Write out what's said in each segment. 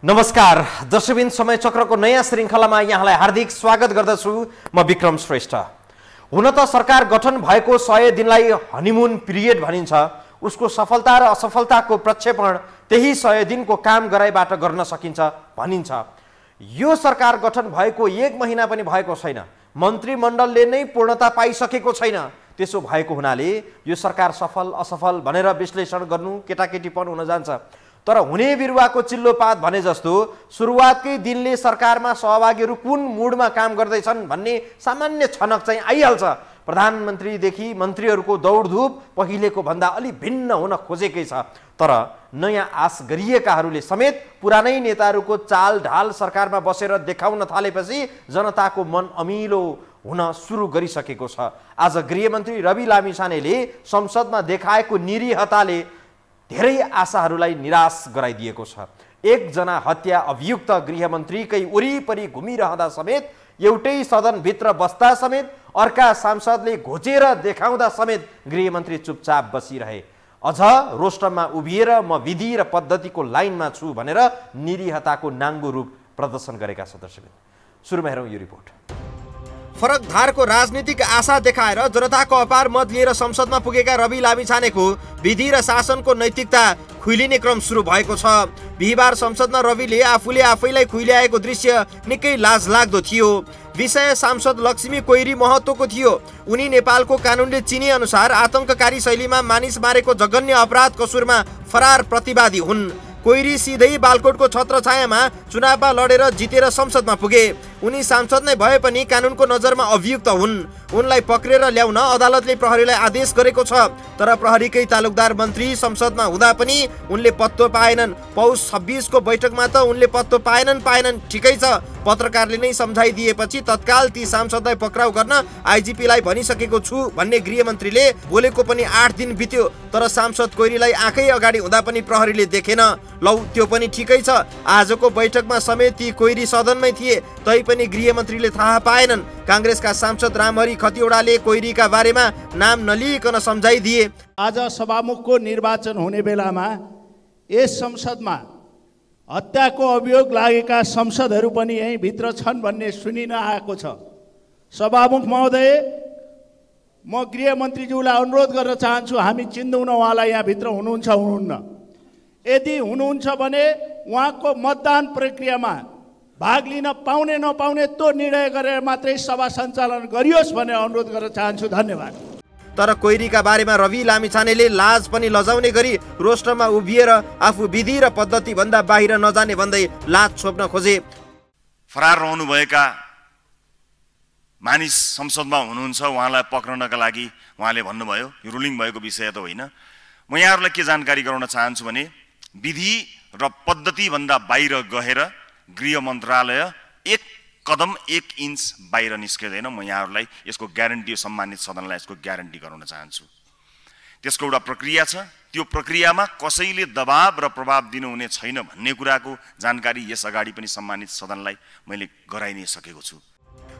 नमस्कार दर्शकबिन समय चक्रको नयाँ श्रृङ्खलामा यहाँलाई हार्दिक स्वागत गर्दछु। म विक्रम श्रेष्ठ। हुन त सरकार गठन भएको 100 दिनलाई हनीमुन पिरियड भनिन्छ। उसको सफलता र असफलताको प्रक्षेपण त्यही 100 दिनको काम गराइबाट गर्न सकिन्छ भनिन्छ। यो सरकार गठन भएको 1 महिना पनि भएको छैन। मन्त्रीमण्डलले नै पूर्णता पाइसकेको छैन। त्यसो भएको हुनाले यो सरकार सफल असफल भनेर विश्लेषण गर्नु केटाकेटीपन हुन जान्छ। तर हुने बिरुवाको चिल्लोपात भने जस्तो सुरुवातकै दिनले सरकारमा सहभागीहरू कुन मुडमा काम गर्दैछन् भन्ने सामान्य छनक चाहिँ आइहाल्छ। प्रधानमन्त्रीदेखि मन्त्रीहरूको दौडधुप पहिलेको भन्दा अलि भिन्न हुन खोजेकै छ। तर नयाँ आश गरिएकाहरूले समेत पुरानै नेताहरूको चाल ढाल सरकारमा बसेर देखाउन थालेपछि जनताको मन अमिलो हुन सुरु गरिसकेको छ। आज गृहमन्त्री रवि लामिछानेले संसदमा देखाएको निरीहताले धेरै आशाहरूलाई निराश गराइदिएको छ। एकजना हत्या अभियुक्त गृहमन्त्रीकै वरिपरि घुमिरहँदा समेत, एउटै सदनभित्र बस्दा समेत, अर्का सांसदले घोचेर देखाउँदा समेत गृहमन्त्री चुपचाप बसिरहे। अझ रोस्टममा उभिएर म विधि र पद्धतिको लाइनमा छु भनेर निरीहताको नाङ्गो रूप प्रदर्शन गरेका सदस्यहरू। सुरुमा हेरौँ यो रिपोर्ट। फरक धारको राजनीतिक आशा देखाएर जनताको अपार मत लिएर संसदमा पुगेका रवि लामिछानेको विधि र शासनको नैतिकता खुइलिने क्रम सुरु भएको छ। बिहिबार संसदमा रविले आफूले आफैलाई खुइल्याएको दृश्य निकै लाजलाग्दो थियो। विषय सांसद लक्ष्मी कोइरी महत्त्वको थियो। उनी नेपालको कानुनले चिने अनुसार आतंककारी शैलीमा मानिस मारेको जघन्य अपराध कसुरमा फरार प्रतिवादी हुन्। कोइरी सिधै बालकोटको छत्रछायामा चुनावमा लडेर जितेर संसदमा पुगे। उनी सांसद नै भए पनि कानुनको नजरमा अभियुक्त हुन्। उनलाई पक्रेर ल्याउन अदालतले प्रहरीलाई आदेश गरेको छ। तर प्रहरीकै तालुकदार मन्त्री संसदमा हुँदा पनि उनले पत्तो पाएनन्। पौष 26 को बैठकमा त उनले पत्तो पाएनन् ठिकै छ। पत्रकारले नै सम्झाइदिएपछि तत्काल ती सांसदलाई पक्राउ गर्न आइजिपीलाई भनिसकेको छु भन्ने गृहमन्त्रीले बोलेको पनि 8 दिन बित्यो। तर सांसद कोइरीलाई आँखै अगाडि हुँदा पनि प्रहरीले देखेन। लौ त्यो पनि ठिकै छ। आजको बैठकमा समेत ती कोइरी सदनमै थिए, तैपनि गृहमन्त्रीले थाहा पाएनन्। कांग्रेसका सांसद रामहरि खतिवडाले कोइरीका बारेमा नाम नलिइकन सम्झाइदिए। आज सभामुखको निर्वाचन हुने बेलामा यस संसदमा हत्याको अभियोग लागेका संसदहरू पनि यही भित्र छन् भन्ने सुनिन आएको छ। सभामुख महोदय, म गृहमन्त्रीज्यूलाई अनुरोध गर्न चाहन्छु, हामी चिन्दैनौँ उहाँलाई यहाँ भित्र हुनुहुन्छ हुनुहुन्न। यदि हुनुहुन्छ भने उहाँको मतदान प्रक्रियामा भाग लिन पाउने नपाउने त्यो निर्णय गरेर मात्रै सभा सञ्चालन गरियोस् भनेर अनुरोध गर्न चाहन्छु। धन्यवाद। तर कोइरीका बारेमा रवि लामिछानेले लाज पनि लजाउने गरी रोस्टरमा उभिएर आफू विधि र पद्धति भन्दा बाहिर नजाने भन्दै लाज छोप्न खोजे। फरार रहनुभएका मानिस संसदमा हुनुहुन्छ, उहाँलाई पक्रनका लागि उहाँले भन्नुभयो यो रुलिङ भएको विषय त होइन। म यहाँहरूलाई के जानकारी गराउन चाहन्छु भने विधि र पद्धति भन्दा बाहिर गएर गृह मन्त्रालय 1 कदम 1 इन्च बाहिर निस्किँदैन। म यहाँहरूलाई यसको ग्यारेन्टी, सम्मानित सदनलाई यसको ग्यारेन्टी गराउन चाहन्छु। त्यसको एउटा प्रक्रिया छ। त्यो प्रक्रियामा कसैले दबाब र प्रभाव दिनुहुने छैन भन्ने कुराको जानकारी यस अगाडि पनि सम्मानित सदनलाई मैले गराइ नै सकेको छु।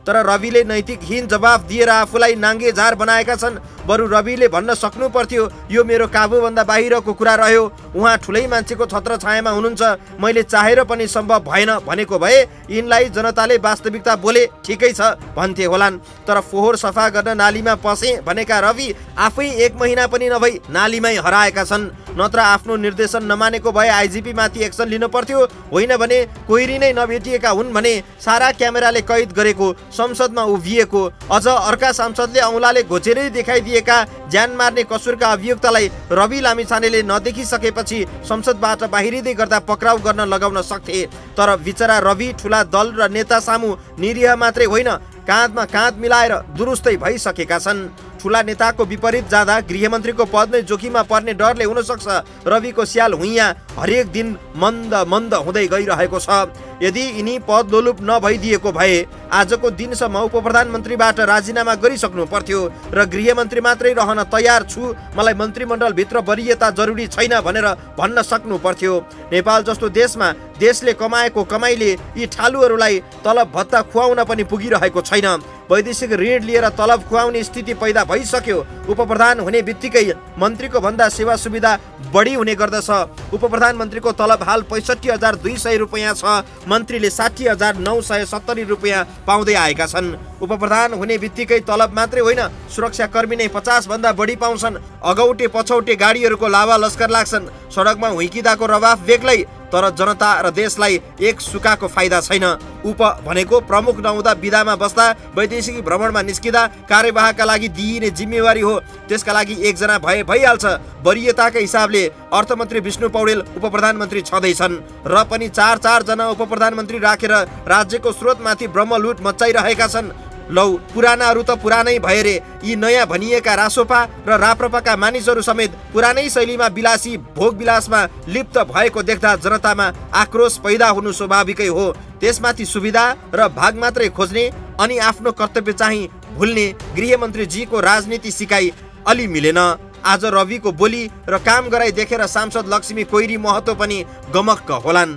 तर रविले नैतिकहीन जवाफ दिएर आफूलाई नाङ्गे झार बनाएका छन्। बरु रविले भन्न सक्नु पर्थ्यो यो मेरो काबुभन्दा बाहिरको कुरा रह्यो। उहाँ ठुलै मान्छेको छत्रछायामा हुनुहुन्छ, मैले चाहेर पनि सम्भव भएन भनेको भए यिनलाई जनताले वास्तविकता बोले ठिकै छ भन्थे होलान्। तर फोहोर सफा गर्न नालीमा पसे भनेका रवि आफै 1 महिना पनि नभई नालीमै हराएका छन्। नत्र आफ्नो निर्देशन नमानेको भए आइजिपी माथि एक्सन लिनु पर्थ्यो। होइन भने कोइरी नै नभेटिएका हुन् भने सारा क्यामेराले कैद गरेको, संसदमा उभिएको, अझ अर्का सांसदले औँलाले घोचेरै देखाइदिएका ज्यान मार्ने कसुरका अभियुक्तलाई रवि लामिछानेले नदेखिसकेपछि संसदबाट बाहिरिँदै गर्दा पक्राउ गर्न लगाउन सक्थे। तर बिचरा रवि ठुला दल र नेता सामु निरीह मात्रै होइन, काँधमा काँध मिलाएर दुरुस्तै भइसकेका छन्। ठुला नेताको विपरीत जाँदा गृहमन्त्रीको पद नै जोखिममा पर्ने डरले हुन सक्छ। रविको स्याल हुइया हरेक दिन मन्द मन्द हुँदै गइरहेको छ। यदि यिनी पद लोलुप नभइदिएको भए आजको दिनसम्म उपप्रधानमन्त्रीबाट राजीनामा गरिसक्नु पर्थ्यो र गृहमन्त्री मात्रै रहन तयार छु, मलाई मन्त्रीमण्डलभित्र वरियता जरुरी छैन भनेर भन्न सक्नु पर्थ्यो। नेपाल जस्तो देशमा देशले कमाएको कमाइले यी ठालुहरूलाई तलब भत्ता खुवाउन पनि पुगिरहेको छैन। वैदेशिक ऋण लिएर तलब खुवाउने स्थिति पैदा भइसक्यो। उपप्रधान हुने बित्तिकै मन्त्रीको भन्दा सेवा सुविधा बढी हुने गर्दछ। उपप्रधान उपप्रधानमन्त्रीको तलब हाल 65,200 रुपियाँ छ। मन्त्रीले 60,970 रुपियाँ पाउँदै आएका छन्। उपप्रधान हुने बित्तिकै तलब मात्रै होइन, सुरक्षाकर्मी नै 50 भन्दा बढी पाउँछन्। अगौटे पछौटे गाडीहरूको लावा लस्कर लाग्छन्। सडकमा हुइकिदाको रवाफ बेग्लै, तर जनता र देशलाई एक सुकाको फाइदा छैन। उप भनेको प्रमुख नहुँदा विधामा बस्दा, वैदेशिक भ्रमणमा निस्किँदा कार्यवाहका लागि दिइने जिम्मेवारी हो। त्यसका लागि एकजना भइहाल्छ। वरियताका हिसाबले अर्थमन्त्री विष्णु पौडेल उपप्रधानमन्त्री छँदैछन् र पनि 4 जना उपप्रधानमन्त्री राखेर राज्यको स्रोतमाथि ब्रह्मलुट मचाइरहेका छन्। लौ, पुरानाहरू त पुरानै भए रे। यी नयाँ भनिएका रासोपा र राप्रपाका मानिसहरू समेत पुरानै शैलीमा विलासी भोग विलासमा लिप्त भएको देख्दा जनतामा आक्रोश पैदा हुनु स्वाभाविकै हो। त्यसमाथि सुविधा र भाग मात्रै खोज्ने अनि आफ्नो कर्तव्य चाहिँ भुल्ने गृहमन्त्रीजीको राजनीति सिकाइ अलि मिलेन। आज रविको बोली र काम गराइ देखेर सांसद लक्ष्मी कोइरी महतो पनि गमक्क होलान्।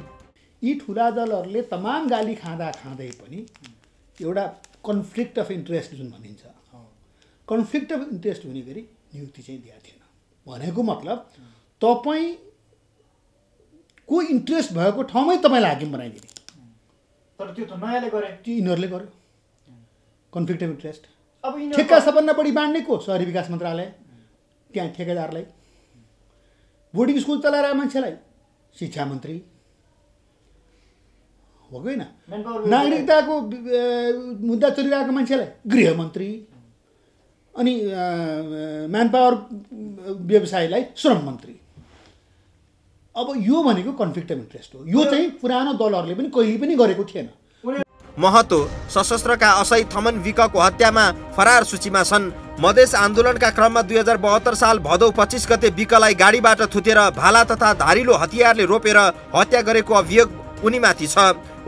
यी ठुला दलहरूले तमाम गाली खाँदा पनि एउटा कन्फ्लिक्ट अफ इन्ट्रेस्ट जुन भनिन्छ, कन्फ्लिक्ट अफ इन्ट्रेस्ट हुने गरी नियुक्ति चाहिँ दिएको थिएन। भनेको मतलब तपाईँको इन्ट्रेस्ट भएको ठाउँमै तपाईँलाई हाकिम बनाइदिने। तर त्यो त नयाँले गरे, त्यो यिनीहरूले गर्यो। Conflict of interest. अब ठेक्का सबभन्दा बढी बाँड्ने को? शहरी विकास मन्त्रालय। त्यहाँ ठेकेदारलाई, बोर्डिङ स्कुल चलाएर मान्छेलाई शिक्षा मन्त्री हो कि होइन, नागरिकताको मुद्दा चलिरहेको मान्छेलाई गृहमन्त्री, अनि म्यान पावर व्यवसायलाई श्रम मन्त्री। अब यो भनेको कन्फ्लिक्ट अफ इन्ट्रेस्ट हो। यो चाहिँ पुरानो दलहरूले पनि कहिले पनि गरेको थिएन। महतो सशस्त्रका असै थमन विकको हत्यामा फरार सूचीमा छन्। मधेस आन्दोलनका क्रममा 2072 साल भदौ 25 गते विकलाई गाडीबाट थुतेर भाला तथा धारिलो हतियारले रोपेर हत्या गरेको अभियोग उनीमाथि छ।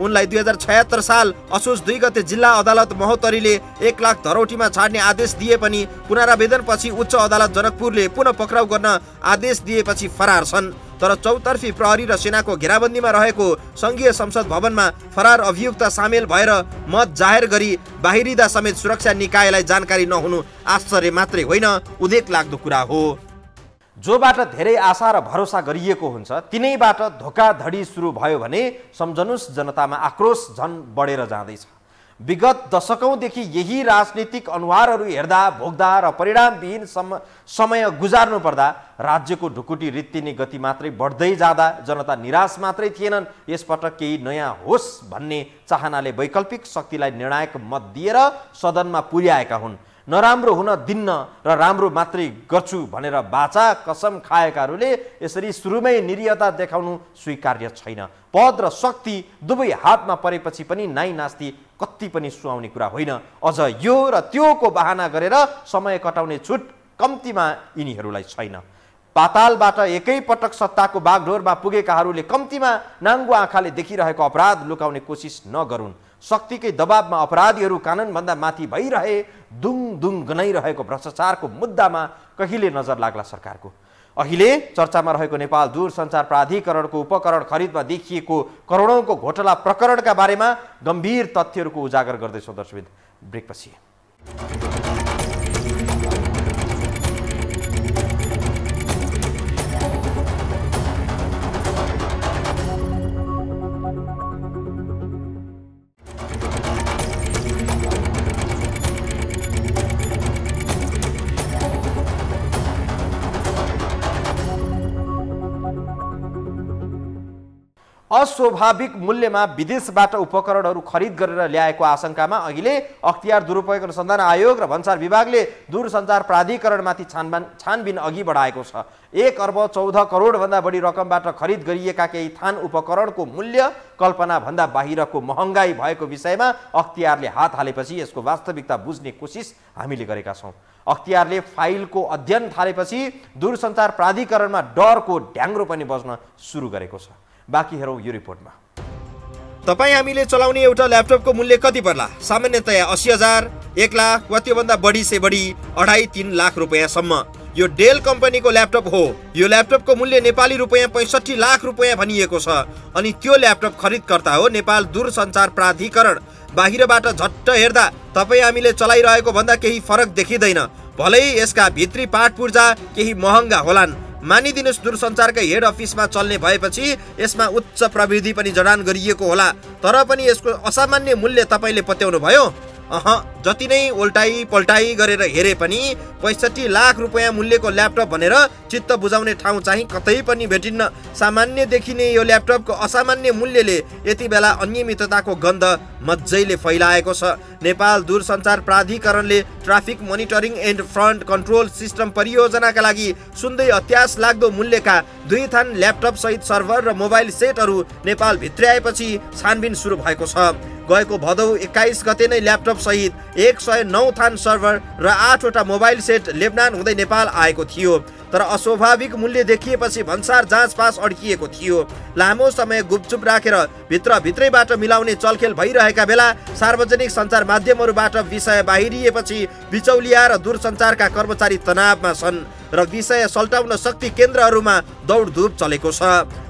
उनलाई 2076 साल असोज 2 गते जिल्ला अदालत महोत्तरीले 1 लाख धरौटीमा छाड्ने आदेश दिए पनि पुनरावेदनपछि उच्च अदालत जनकपुरले पुनः पक्राउ गर्न आदेश दिएपछि फरार छन्। तर चौतर्फी प्रहरी र सेनाको घेराबन्दीमा रहेको संघीय संसद भवनमा फरार अभियुक्त सामेल भएर मत जाहेर गरी बाहिरिँदा समेत सुरक्षा निकायलाई जानकारी नहुनु आश्चर्य मात्रै होइन, उदेक लाग्दो कुरा हो। जोबाट धेरै आशा र भरोसा गरिएको हुन्छ तिनैबाट धोकाधडी सुरु भयो भने सम्झनुस् जनतामा आक्रोश झन बढेर जाँदैछ। विगत दशकौंदेखि यही राजनीतिक अनुहारहरू हेर्दा भोग्दा र परिणामविहीन समय गुजार्नु पर्दा राज्यको ढुकुटी रित्तिने गति मात्रै बढ्दै जाँदा जनता निराश मात्रै थिएनन्, यसपटक केही नयाँ होस् भन्ने चाहनाले वैकल्पिक शक्तिलाई निर्णायक मत दिएर सदनमा पुर्याएका हुन्। नराम्रो हुन दिन्न र राम्रो मात्रै गर्छु भनेर बाचा कसम खाएकाहरूले यसरी सुरुमै निरीहता देखाउनु स्वीकार्य छैन। पद र शक्ति दुवै हातमा परेपछि पनि नाइ नास्ति कति पनि सुहाउने कुरा होइन। अझ यो र त्योको बहाना गरेर समय कटाउने छुट कम्तीमा यिनीहरूलाई छैन। पातालबाट एकै पटक सत्ताको बागडोरमा पुगेकाहरूले कम्तीमा नाङ्गो आँखाले देखिरहेको अपराध लुकाउने कोसिस नगरून्। शक्तिकै दबावमा अपराधीहरू कानुनभन्दा माथि भइरहे दुङ दुङ गनाइरहेको भ्रष्टाचारको मुद्दामा कहिले नजर लाग्ला सरकारको? अहिले चर्चामा रहेको नेपाल दूरसञ्चार प्राधिकरणको उपकरण खरिदमा देखिएको करोडौंको घोटाला प्रकरणका बारेमा गम्भीर तथ्यहरूको उजागर गर्दैछौँ दर्शकवृन्द। ब्रेकपछि अस्वाभाविक मूल्यमा विदेशबाट उपकरणहरू खरिद गरेर ल्याएको आशंकामा अहिले अख्तियार दुरुपयोग अनुसन्धान आयोग र भन्सार विभागले दूरसञ्चार प्राधिकरणमाथि छानबिन अघि बढाएको छ। 1 अर्ब 14 करोड भन्दा बढी रकमबाट खरिद गरिएका केही थान उपकरणको मूल्य कल्पना भन्दा बाहिरको महँगाई भएको विषयमा अख्तियारले हात हालेपछि यसको वास्तविकता बुझ्ने कोसिस हामीले गरेका छौँ। अख्तियारले फाइलको अध्ययन थालेपछि दूरसञ्चार प्राधिकरणमा डरको ढ्याङ्ग्रो पनि बज्न सुरु गरेको छ। बाँकी हेरौँ यो रिपोर्टमा। तपाईँ हामीले चलाउने एउटा ल्यापटपको मूल्य कति पर्ला? सामान्यतया 80,000, 1 लाख वा त्योभन्दा बढी से बढी 2.5-3 लाख रुपियाँसम्म। यो डेल कम्पनीको ल्यापटप हो। यो ल्यापटपको मूल्य नेपाली रुपियाँ 65 लाख रुपियाँ भनिएको छ। अनि त्यो ल्यापटप खरिदकर्ता हो नेपाल दूरसञ्चार प्राधिकरण। बाहिरबाट झट्ट हेर्दा तपाईँ हामीले चलाइरहेको भन्दा केही फरक देखिँदैन। भलै यसका भित्री पार्ट पूर्जा केही महँगा होलान्, मानिदिनुस् दूरसञ्चारकै हेड अफिसमा चल्ने भएपछि यसमा उच्च प्रविधि पनि जडान गरिएको होला, तर पनि यसको असामान्य मूल्य तपाईले पत्याउनु भयो? जति नै उल्टाई पल्टाई गरेर हेरे पनि 65 लाख रुपैयाँ मूल्यको ल्यापटप भनेर चित्त बुझाउने ठाउँ चाहिँ कतै पनि भेटिन्न। सामान्य देखिने यो ल्यापटपको असामान्य मूल्यले यति बेला अनियमितताको गन्ध मज्जैले फैलाएको छ। नेपाल दूरसञ्चार प्राधिकरणले traffic monitoring and front control system परियोजनाका लागि सुन्दै अत्यास लाग्दो मूल्यका 2 थान ल्यापटप सहित सर्भर र मोबाइल सेटहरू नेपाल भित्र्याएपछि छानबिन सुरु भएको छ। गएको भदौ 21 गते नै ल्यापटप सहित 109 थान सर्भर र 8 वटा मोबाइल सेट लेबनान हुँदै नेपाल आएको थियो। तर अस्वाभाविक मूल्य देखिएपछि भन्सार जाँच पास अड्किएको थियो। लामो समय गुपचुप राखेर भित्रैबाट मिलाउने चलखेल भइरहेका बेला सार्वजनिक सञ्चार माध्यमहरूबाट विषय बाहिरिएपछि बिचौलिया र दूरसञ्चारका कर्मचारी तनावमा छन् र विषय सल्टाउन शक्ति केन्द्रहरूमा दौडधुप चलेको छ।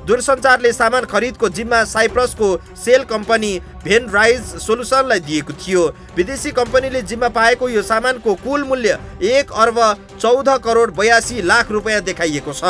दूरसञ्चारले सामान खरिदको जिम्मा साइप्रसको सेल कम्पनी भेनराइज सोलुसनलाई दिएको थियो। विदेशी कम्पनीले जिम्मा पाएको यो सामानको कुल मूल्य 1 अर्ब 14 करोड 82 लाख रुपैयाँ देखाइएको छ।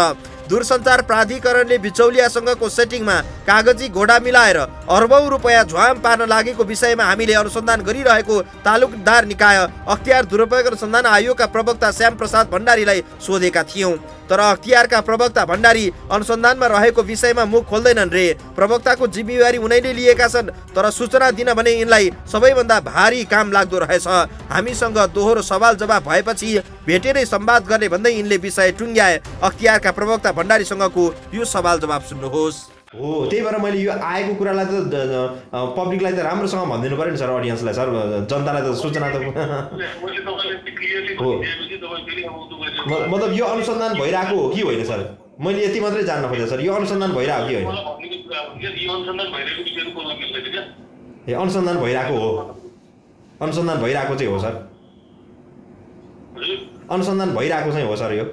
दूरसञ्चार प्राधिकरणले बिचौलियासँगको सेटिङमा कागजी घोडा मिलाएर अर्बौं रुपैयाँ झ्वाम पार्न लागेको विषयमा हामीले अनुसन्धान गरिरहेको तालुकदार निकाय अख्तियार दुरुपयोग अनुसन्धान आयोगका प्रवक्ता श्याम प्रसाद भण्डारीलाई सोधेका थियौं। तर अख्तियारका प्रवक्ता भण्डारी अनुसन्धानमा रहेको विषयमा मुख खोल्दैनन् रे। प्रवक्ताको जिम्मेवारी उनैले लिएका छन्, तर सूचना दिन भने यिनलाई सबैभन्दा भारी काम लाग्दो रहेछ। हामीसँग दोहोरो सवाल जवाफ भएपछि भेटेरै संवाद गर्ने भन्दै यिनले विषय टुङ्ग्याए। अख्तियारका प्रवक्ता भण्डारीसँगको यो सवाल जवाफ सुन्नुहोस्। हो, त्यही भएर मैले यो आएको कुरालाई त पब्लिकलाई त राम्रोसँग भनिदिनु पर्यो नि सर, अडियन्सलाई सर, जनतालाई त सूचना त हो। मतलब यो अनुसन्धान भइरहेको हो कि होइन सर? मैले यति मात्रै जान्न खोजेँ सर, यो अनुसन्धान भइरहेको कि होइन? ए, अनुसन्धान भइरहेको हो, अनुसन्धान भइरहेको चाहिँ हो सर, अनुसन्धान भइरहेको चाहिँ हो सर यो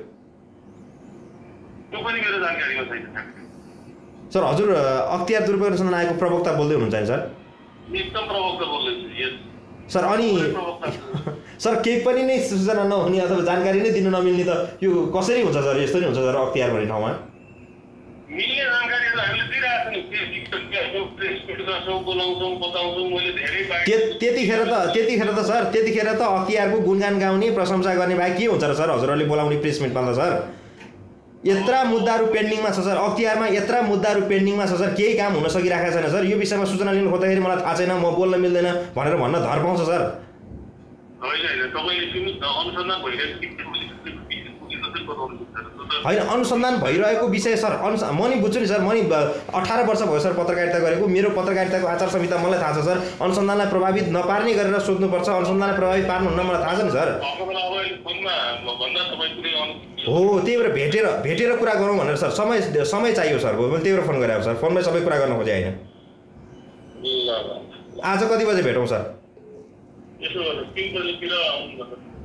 सर। हजुर अख्तियार दुरुपयोग अनुसन्धान आयोगको प्रवक्ता बोल्दै हुनुहुन्छ नि सर? एकदम प्रवक्ता बोल्दैछु सर। अनि सर केही पनि नै सूचना नहुने अथवा जानकारी नै दिनु नमिल्ने त यो कसरी हुन्छ सर? यस्तो नै हुन्छ सर अख्तियार भन्ने ठाउँमा? मिल्ने जानकारीहरू हामीले दिइरहेको त्यतिखेर त सर अख्तियारको गुणगान गाउने प्रशंसा गर्ने बाहेक के हुन्छ र सर हजुरहरूले बोलाउने प्रेस मिटमा त सर? यत्रा मुद्दाहरू पेन्डिङमा छ सर, अख्तियारमा यत्रा मुद्दाहरू पेन्डिङमा छ सर, केही काम हुन सकिरहेको छैन सर। यो विषयमा सूचना लिनु खोज्दाखेरि मलाई थाहा छैन, म बोल्न मिल्दैन भनेर भन्न धर पाउँछ सर? होइन, अनुसन्धान भइरहेको विषय सर, म नि बुझ्छु नि सर, म नि 18 वर्ष भयो सर पत्रकारिता गरेको। मेरो पत्रकारिताको आचार संहिता मलाई थाहा छ सर। अनुसन्धानलाई प्रभावित नपार्ने गरेर सोध्नुपर्छ, अनुसन्धानलाई प्रभावित पार्नुहुन्न मलाई थाहा छ नि सर। हो, त्यही भएर भेटेर कुरा गरौँ भनेर सर, समय चाहियो सर। मैले त्यही भएर फोन गरेको सर, फोनमै सबै कुरा गर्न खोजेँ होइन। आज कति बजे भेटौँ सर?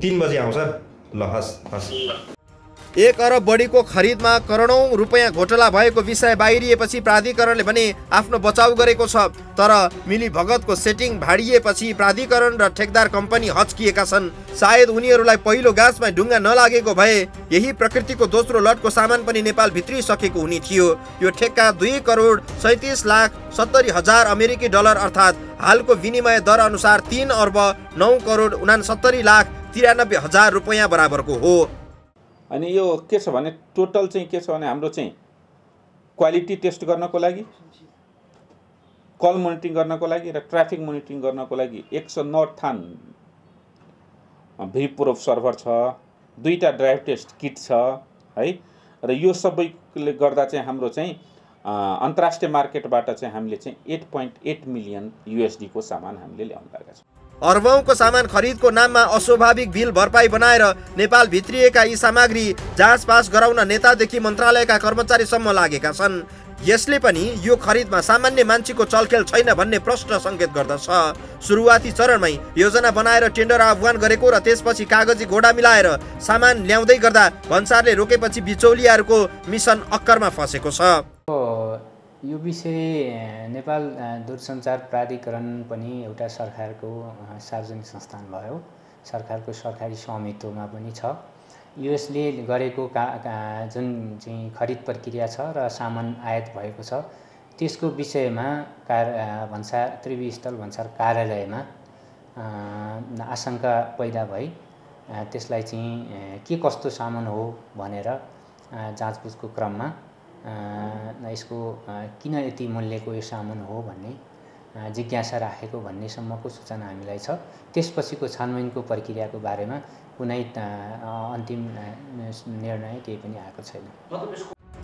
3 बजे आउँ सर। ल हस्। 1 अरब बढीको खरिदमा करोडौं रुपैयाँ घोटाला भएको विषय बाहिरिएपछि प्राधिकरणले भने आफ्नो बचाउ गरेको छ। तर मिली भगतको सेटिङ भाडिएपछि प्राधिकरण र ठेकदार कम्पनी हच्किएका छन्। सायद उनीहरूलाई पहिलो गाँसमा ढुङ्गा नलागेको भए यही प्रकृतिको दोस्रो लटको सामान पनि नेपाल भित्रिसकेको हुने थियो। यो ठेक्का 2 करोड 37 लाख 70 हजार अमेरिकी डलर अर्थात् हालको विनिमय दर अनुसार 3 अर्ब 9 करोड 69 लाख 93 हजार रुपैयाँ बराबरको हो। अनि यो के छ भने टोटल चाहिँ के छ भने हाम्रो चाहिँ क्वालिटी टेस्ट गर्नको लागि, कल मोनिटरिङ गर्नको लागि र ट्राफिक मोनिटरिङ गर्नको लागि 109 थान भ्रिप्रोब सर्भर छ, 2टा ड्राइभ टेस्ट किट छ है। र यो सबैले गर्दा चाहिँ हाम्रो चाहिँ अन्तर्राष्ट्रिय मार्केटबाट चाहिँ हामीले चाहिँ 8.8 मिलियन USD को सामान हामीले ल्याउन लागेका छौँ। अर्बौंको सामान खरिदको नाममा अस्वाभाविक बिल भरपाई बनाएर नेपाल भित्रिएका यी सामग्री जाँच पास गराउन नेतादेखि मन्त्रालयका कर्मचारीसम्म लागेका छन्। यसले पनि यो खरिदमा सामान्य मान्छेको चलखेल छैन भन्ने प्रश्न सङ्केत गर्दछ। सुरुवाती चरणमै योजना बनाएर टेन्डर आह्वान गरेको र त्यसपछि कागजी घोडा मिलाएर सामान ल्याउँदै गर्दा भन्सारले रोकेपछि बिचौलियाहरूको मिसन अक्करमा फसेको छ। यो विषय नेपाल दूरसञ्चार प्राधिकरण पनि एउटा सरकारको सार्वजनिक संस्थान भयो, सरकारको सरकारी स्वामित्वमा पनि छ। युएसले गरेको जुन चाहिँ खरिद प्रक्रिया छ र सामान आयात भएको छ त्यसको विषयमा भन्सार त्रिवी स्थल भन्सार कार्यालयमा आशंका पैदा भई त्यसलाई चाहिँ के कस्तो सामान हो भनेर जाँचबुझको क्रममा यसको किन यति मूल्यको यो सामान हो भन्ने जिज्ञासा राखेको भन्नेसम्मको सूचना हामीलाई छ। त्यसपछिको छानबिनको प्रक्रियाको बारेमा कुनै अन्तिम निर्णय केही पनि आएको छैन।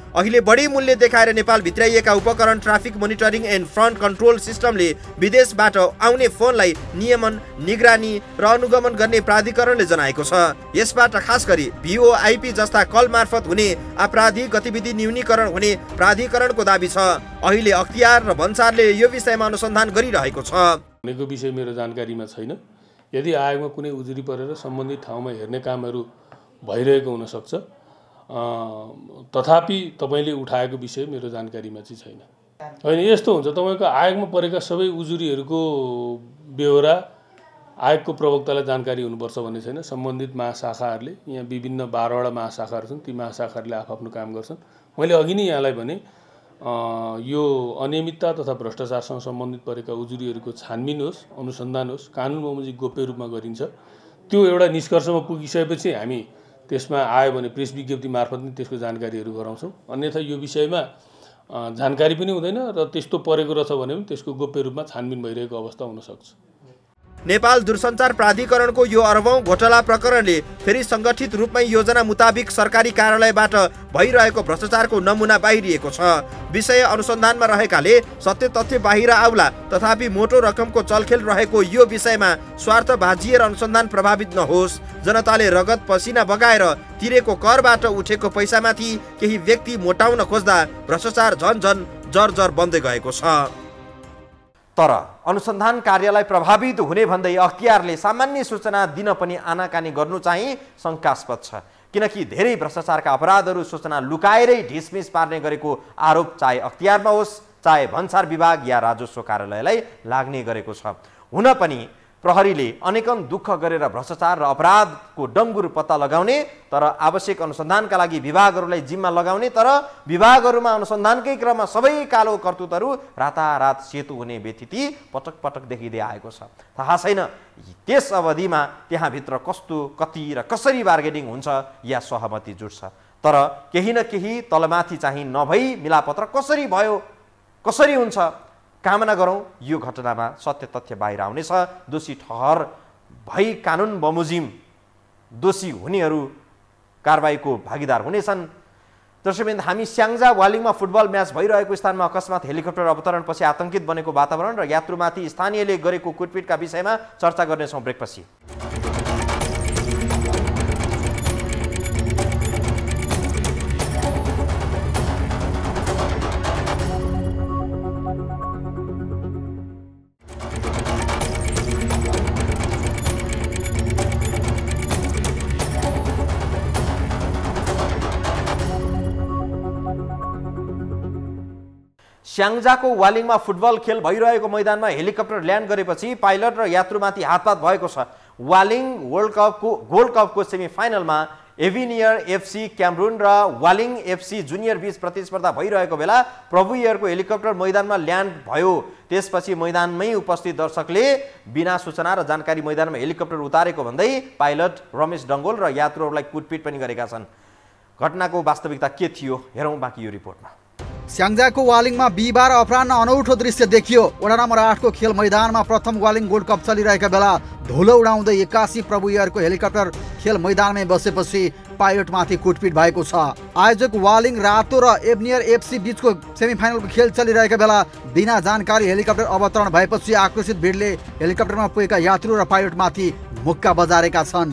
अहिले बढी मूल्य देखाएर नेपाल भित्राइएका उपकरण traffic monitoring and front control सिस्टमले विदेशबाट आउने फोनलाई नियमन, निगरानी र अनुगमन गर्ने प्राधिकरणले जनाएको छ। यसबाट खास गरी VoIP जस्ता कल मार्फत हुने आपराधिक गतिविधि न्यूनीकरण हुने प्राधिकरणको दाबी छ। अहिले अख्तियार र भन्सारले यो विषयमा अनुसन्धान गरिरहेको छ। भनेको विषय मेरो जानकारीमा छैन। यदि आयोगमा कुनै उजुरी परेर सम्बन्धित ठाउँमा हेर्ने कामहरू भइरहेको हुन सक्छ, तथापि तपाईले उठाएको विषय मेरो जानकारीमा चाहिँ छैन। होइन, यस्तो हुन्छ, तपाईको आयोगमा परेका सबै उजुरीहरूको बेहोरा आयोगको प्रवक्तालाई जानकारी हुनुपर्छ भन्ने छैन। सम्बन्धित महाशाखाहरूले, यहाँ विभिन्न 12वटा महाशाखाहरू छन्, ती महाशाखाहरूले आफ्नो काम गर्छन्। मैले अघि नै यहाँलाई भने यो अनियमितता तथा भ्रष्टाचारसँग सम्बन्धित परेका उजुरीहरूको छानबिन होस्, अनुसन्धान होस्, कानुन बमोजिम गोप्य रूपमा गरिन्छ। त्यो एउटा निष्कर्षमा पुगिसकेपछि हामी त्यसमा आयो भने प्रेस विज्ञप्ति मार्फत नै त्यसको जानकारीहरू गराउँछौँ। अन्यथा यो विषयमा जानकारी पनि हुँदैन र त्यस्तो परेको रहेछ भने पनि त्यसको गोप्य रूपमा छानबिन भइरहेको अवस्था हुन सक्छ। नेपाल दूरसञ्चार प्राधिकरणको यो अरबौं घोटाला प्रकरणले फेरि सङ्गठित रूपमै योजना मुताबिक सरकारी कार्यालयबाट भइरहेको भ्रष्टाचारको नमुना बाहिरिएको छ। विषय अनुसन्धानमा रहेकाले सत्य तथ्य बाहिर आउला, तथापि मोटो रकमको चलखेल रहेको यो विषयमा स्वार्थ भाजिएर अनुसन्धान प्रभावित नहोस्। जनताले रगत पसिना बगाएर तिरेको करबाट उठेको पैसामाथि केही व्यक्ति मोटाउन खोज्दा भ्रष्टाचार झन जर्जर बन्दै गएको छ। तर अनुसन्धान कार्यलाई प्रभावित हुने भन्दै अख्तियारले सामान्य सूचना दिन पनि आनाकानी गर्नु चाहिँ शङ्कास्पद छ। किनकि धेरै भ्रष्टाचारका अपराधहरू सूचना लुकाएरै ढिसमिस पार्ने गरेको आरोप चाहे अख्तियारमा होस्, चाहे भन्सार विभाग या राजस्व कार्यालयलाई लाग्ने गरेको छ। हुन पनि प्रहरीले अनेकन दुःख गरेर भ्रष्टाचार र अपराधको डङ्गुर पत्ता लगाउने, तर आवश्यक अनुसन्धानका लागि विभागहरूलाई जिम्मा लगाउने, तर विभागहरूमा अनुसन्धानकै क्रममा सबै कालो करतुतहरू रातारात सेतु हुने व्यतिथि पटक पटक देखिँदै आएको छ। थाहा छैन त्यस अवधिमा त्यहाँभित्र कस्तो, कति र कसरी बार्गेनिङ हुन्छ या सहमति जुट्छ। तर केही न केही तलमाथि चाहिँ नभई मिलापत्र कसरी भयो, कसरी हुन्छ, कामना गरौँ यो घटनामा सत्य तथ्य बाहिर आउनेछ। दोषी ठहर भई कानुन बमोजिम दोषी हुनेहरू कारबाहीको भागीदार हुनेछन्। दर्शकवृन्द, हामी स्याङ्जा वालिङमा फुटबल म्याच भइरहेको स्थानमा अकस्मात हेलिकप्टर अवतरणपछि आतंकित बनेको वातावरण र यात्रुमाथि स्थानीयले गरेको कुटपिटका विषयमा चर्चा गर्नेछौँ ब्रेकपछि। स्याङ्जाको वालिङमा फुटबल खेल भइरहेको मैदानमा हेलिकप्टर ल्यान्ड गरेपछि पाइलट र यात्रुमाथि हातपात भएको छ। वालिङ गोल्ड कपको सेमिफाइनलमा एभिनियर FC क्यामरुन र वालिङ FC जुनियर बीच प्रतिस्पर्धा भइरहेको बेला प्रभु एयरको हेलिकप्टर मैदानमा ल्यान्ड भयो। त्यसपछि मैदानमै उपस्थित दर्शकले बिना सूचना र जानकारी मैदानमा हेलिकप्टर उतारेको भन्दै पाइलट रमेश डङ्गोल र यात्रुहरूलाई कुटपिट पनि गरेका छन्। घटनाको वास्तविकता के थियो, हेरौँ बाँकी यो रिपोर्टमा। स्याङ्जाको वालिङमा बिहिबार अपराह्न अनौठो दृश्य देखियो। वडा नम्बर 8 को खेल मैदानमा प्रथम वालिङ गोल्ड कप चलिरहेका बेला धुलो उडाउँदै 81 प्रभु एयरको हेलिकप्टर खेल मैदानमै बसेपछि पाइलटमाथि कुटपिट भएको छ। आयोजक वालिङ रातो र एभिनियर FC बीचको सेमिफाइनलको खेल चलिरहेका बेला बिना जानकारी हेलिकप्टर अवतरण भएपछि आक्रोशित भिडले हेलिकप्टरमा पुगेका यात्रु र पाइलटमाथि मुक्का बजारेका छन्।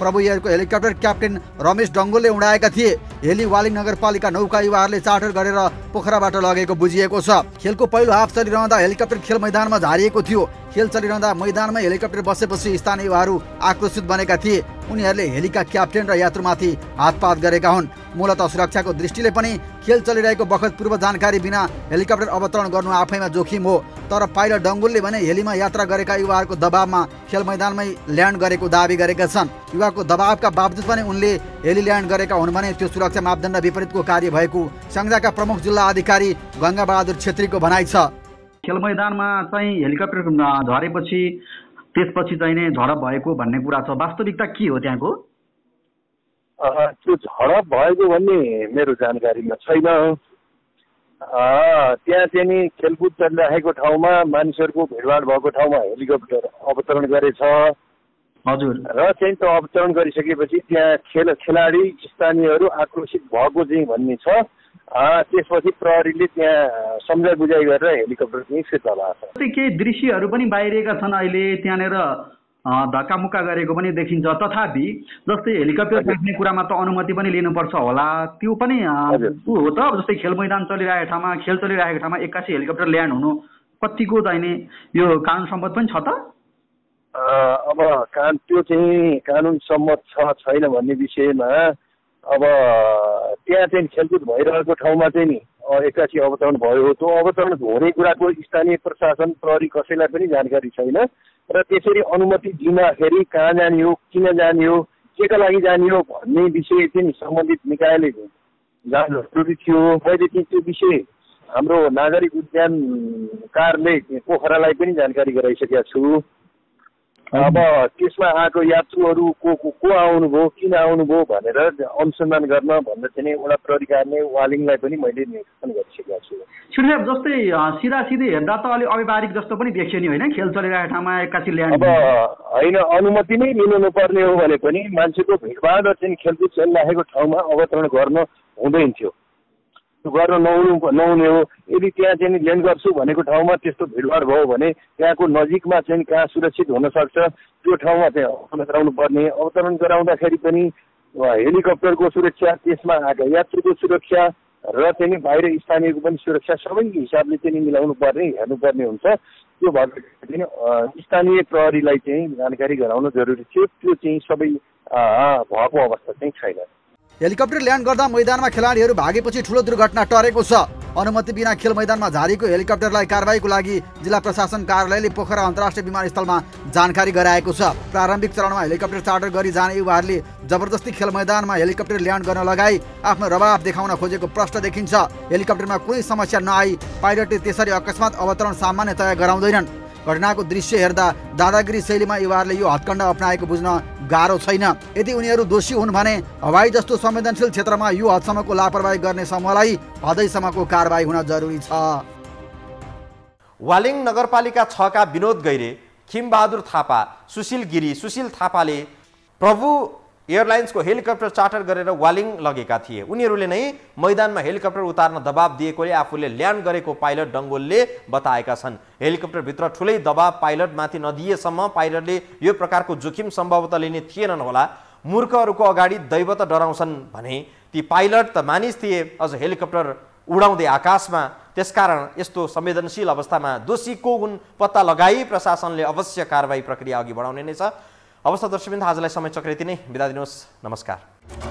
प्रभु एयरको हेलिकप्टर क्याप्टेन रमेश डङ्गोलले उडाएका थिए। हेली वालिङ नगरपालिका नौका युवाहरूले चार्टर गरेर पोखराबाट लगेको बुझिएको छ। खेलको पहिलो हाफ चलिरहँदा हेलिकप्टर खेल मैदानमा झारिएको थियो। खेल चलिरहँदा मैदानमै हेलिकप्टर बसेपछि स्थानीय युवाहरू आक्रोशित बनेका थिए। उनीहरूले हेलिका क्याप्टेन र यात्रुमाथि हातपात गरेका हुन्। मूलतः सुरक्षाको दृष्टिले पनि खेल चलिरहेको बखत पूर्व जानकारी बिना हेलिकप्टर अवतरण गर्नु आफैमा जोखिम हो। तर पाइलट डङ्गुलले भने हेलीमा यात्रा गरेका युवाहरूको दबावमा खेल मैदानमै ल्यान्ड गरेको दाबी गरेका छन्। युवाको दबावका बावजुद पनि उनले हेली ल्यान्ड गरेका हुन् भने त्यो सुरक्षा मापदण्ड विपरीतको कार्य भएको संघका प्रमुख जिल्ला अधिकारी गङ्गाबहादुर छेत्रीको भनाइ छ। खेल मैदानमा चाहिँ हेलिकप्टर झरेपछि त्यसपछि चाहिँ नै झडप भएको भन्ने कुरा छ, वास्तविकता के हो त्यहाँको? त्यो झडप भएको भन्ने मेरो जानकारीमा छैन। त्यहाँ चाहिँ नि खेलकुद चलिरहेको ठाउँमा मानिसहरूको भिडभाड भएको ठाउँमा हेलिकप्टर अवतरण गरेछ। हजुर। र चाहिँ त्यो अवतरण गरिसकेपछि त्यहाँ खेलाडी स्थानीयहरू आक्रोशित भएको चाहिँ भन्ने छ। त्यसपछि प्रहरीले त्यहाँ सम्झाइ बुझाइ गरेर हेलिकप्टर चाहिँ फिर्ता ल्याएको छ। केही दृश्यहरू पनि बाहिरिएका छन् अहिले, त्यहाँनिर धक्कामुक्का गरेको पनि देखिन्छ। तथापि जस्तै हेलिकप्टर राख्ने कुरामा त अनुमति पनि लिनुपर्छ होला, त्यो पनि हो त? जस्तै खेल मैदान चलिरहेको ठाउँमा, खेल चलिरहेको ठाउँमा एक्कासी हेलिकप्टर ल्यान्ड हुनु कतिको चाहिने यो कानुन सम्मत पनि छ त? अब त्यो चाहिँ कानुन सम्मत छ छैन भन्ने विषयमा अब त्यहाँ चाहिँ खेलकुद भइरहेको ठाउँमा चाहिँ नि एक्कासी अवतरण भयो। त्यो अवतरण हुने कुराको स्थानीय प्रशासन प्रहरी कसैलाई पनि जानकारी छैन र त्यसरी अनुमति दिँदाखेरि कहाँ जाने हो, किन जाने हो, केका लागि जाने हो भन्ने विषय चाहिँ सम्बन्धित निकायले जाँच जरुरी थियो। मैले चाहिँ त्यो विषय हाम्रो नागरिक उद्यान कार्यालय पोखरालाई पनि जानकारी गराइसकेका छु। अब त्यसमा आएको यात्रुहरू को आउनुभयो, किन आउनुभयो भनेर अनुसन्धान गर्न भनेर चाहिँ वडा प्रहरी कार्यालय वालिङलाई पनि मैले निर्देशन गरिसकेको छु। साहब जस्तै सिधा सिधै हेर्दा त अलि अव्यावहारिक जस्तो पनि देखियो नि होइन, खेल चलिरहेको ठाउँमा एक्कासी ल्यान्ड। अब होइन, अनुमति नै लिनु पर्ने हो भने पनि मान्छेको भिडभाड चाहिँ खेलकुद चलिरहेको ठाउँमा अवतरण गर्न हुँदैन थियो, गर्न नहुने हो। यदि त्यहाँ चाहिँ ल्यान्ड गर्छु भनेको ठाउँमा त्यस्तो भिडभाड भयो भने त्यहाँको नजिकमा चाहिँ कहाँ सुरक्षित हुन सक्छ त्यो ठाउँमा चाहिँ अवतरण गराउनु पर्ने। अवतरण गराउँदाखेरि पनि हेलिकप्टरको सुरक्षा, त्यसमा आएका यात्रुको सुरक्षा र चाहिँ बाहिर स्थानीयको पनि सुरक्षा सबै हिसाबले चाहिँ मिलाउनु पर्ने, हेर्नुपर्ने हुन्छ। त्यो भएर स्थानीय प्रहरीलाई चाहिँ जानकारी गराउन जरुरी थियो। त्यो चाहिँ सबै भएको अवस्था चाहिँ छैन। हेलिकप्टर ल्यान्ड गर्दा मैदानमा खेलाडीहरू भागेपछि ठूलो दुर्घटना टरेको छ। अनुमति बिना खेल मैदानमा झारेको हेलिकप्टरलाई कारबाहीको लागि जिल्ला प्रशासन कार्यालयले पोखरा अन्तर्राष्ट्रिय विमानस्थलमा जानकारी गराएको छ। प्रारम्भिक चरणमा हेलिकप्टर चार्टर गरी जाने युवाहरूले जबरजस्ती खेल मैदानमा हेलिकप्टर ल्यान्ड गर्न लगाई आफ्नो रवाब देखाउन खोजेको प्रश्न देखिन्छ। हेलिकप्टरमा कुनै समस्या नआई पाइलटले त्यसरी अकस्मात अवतरण सामान्यतया गराउँदैनन्। घटनाको दृश्य हेर्दा दादागिरी शैलीमा युवाहरूले यो हत्कण्ड अपनाएको बुझ्न गाह्रो छैन। यदि उनीहरू दोषी हुन् भने हवाई जस्तो संवेदनशील क्षेत्रमा यो हदसम्मको लापरवाही गर्ने समूहलाई हदैसम्मको कारबाही हुन जरुरी छ। वालिङ नगरपालिका 6 का विनोद गैरे, खिमबहादुर थापा, सुशील गिरी, सुशील थापाले प्रभु एयरलाइन्सको हेलिकप्टर चार्टर गरेर वालिङ लगेका थिए। उनीहरूले नै मैदानमा हेलिकप्टर उतार्न दबाब दिएकोले आफूले ल्यान्ड गरेको पाइलट डङ्गोलले बताएका छन्। हेलिकप्टरभित्र ठुलै दबाब पाइलटमाथि नदिएसम्म पाइलटले यो प्रकारको जोखिम सम्भवतः लिने थिएनन् होला। मूर्खहरूको अगाडि दैव त डराउँछन् भने ती पाइलट त मानिस थिए, अझ हेलिकप्टर उडाउँदै आकाशमा। त्यसकारण यस्तो संवेदनशील अवस्थामा दोषी को हुन् पत्ता लगाई प्रशासनले अवश्य कारबाही प्रक्रिया अघि बढाउने नै छ। अवस्था दर्शकवृन्द, आजलाई समय चक्र यति नै। बिदा दिनुहोस्। नमस्कार।